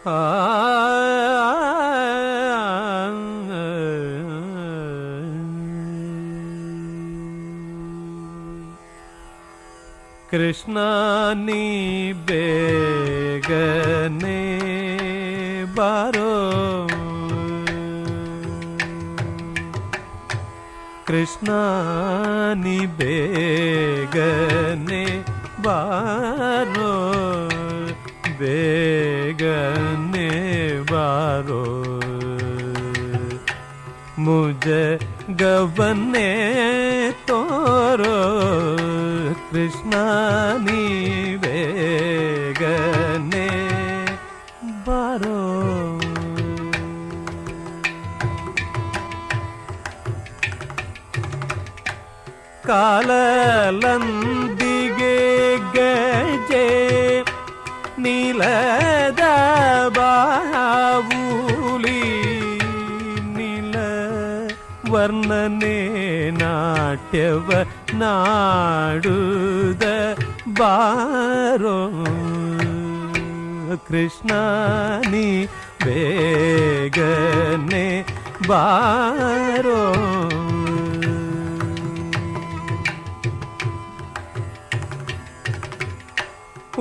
ಆ ಕೃಷ್ಣ ನೀ ಬೇಗನೆ ಬಾರೋ, ಕೃಷ್ಣ ನೀ ಬೇಗನೆ ಬಾರೋ, ಬೇಗನೆ ಬಾರೋ, ಮುझे ಗವನೆ ತೋರೋ, ಕೃಷ್ಣ ನೀ ಬೇಗನೆ ಬಾರೋ. ಕಾಲಲಂದಿಗೆ ಗಜೆ ನೀಲದ ಬಾವುಲಿ, ನೀಲ ವರ್ಣನೆ ನಾಟ್ಯವ ನಾಡುದ ಬಾರೋ, ಕೃಷ್ಣ ನೀ ಬೇಗನೆ ಬಾರೋ.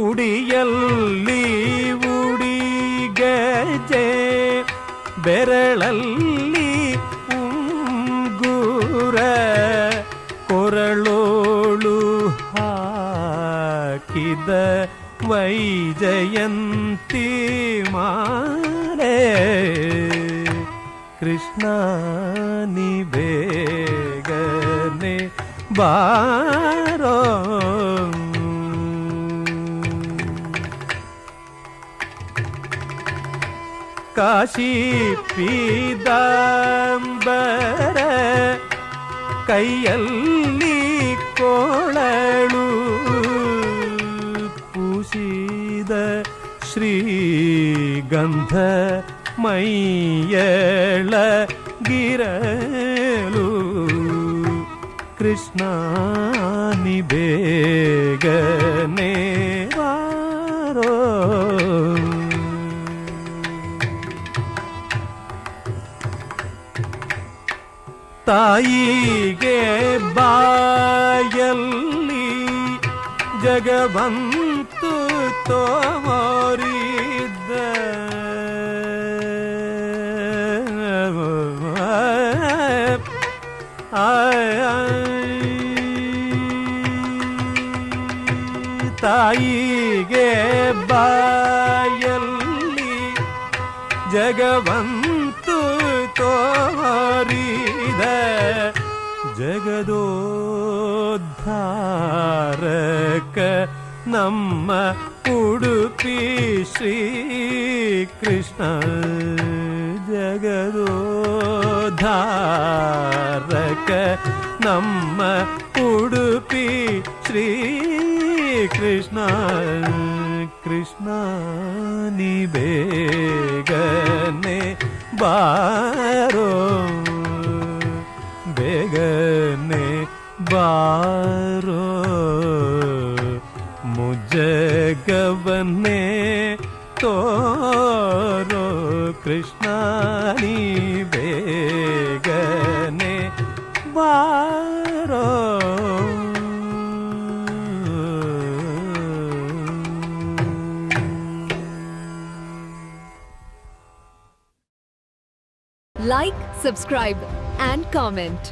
ಉಡಿಯಲ್ಲಿ ಉಡಿಗಜೆ ಬೆರಳಲ್ಲಿ ಉಂಗುರ, ಕೊರಳೋಳು ಹಾಕಿದ ವೈಜಯಂತಿ ಮಾಲೆ, ಕೃಷ್ಣ ನೀ ಬೇಗನೆ ಬಾರೋ. ಕಾಶಿ ಪೀತಾಂಬರ ಕೈಯಲ್ಲಿ ಕೋಳಲು ಪೂಸಿದ ಶ್ರೀಗಂಧ ಮೈಯಳ ಗಿರಲು, ಕೃಷ್ಣ ನೀ ಬೇಗನೆ ಬಾರೋ. ತಾಯಿಗೆ ಬಾಯಲ್ಲಿ ಜಗವಂತು ತೋರಿದ್ದ, ತಾಯಿಗೆ ಬಾಯಲ್ಲಿ ಜಗವಂತು ತೋರಿದ, ಜಗದೋದ್ಧಾರಕ ನಮ್ಮ ಉಡುಪಿ ಶ್ರೀ ಕೃಷ್ಣ, ಜಗದೋದ್ಧಾರಕ ನಮ್ಮ ಉಡುಪಿ ಶ್ರೀ ಕೃಷ್ಣ, ಕೃಷ್ಣ ನೀ ಬೇಗನೆ ಬಾರೋ, ಬೇಗನೆ ಬಾರೋ, ಮುझे ಗವನೆ ತೋರೋ, ಕೃಷ್ಣ ನೀ ಬೇಗನೆ ಬಾರೋ. Like, subscribe and comment.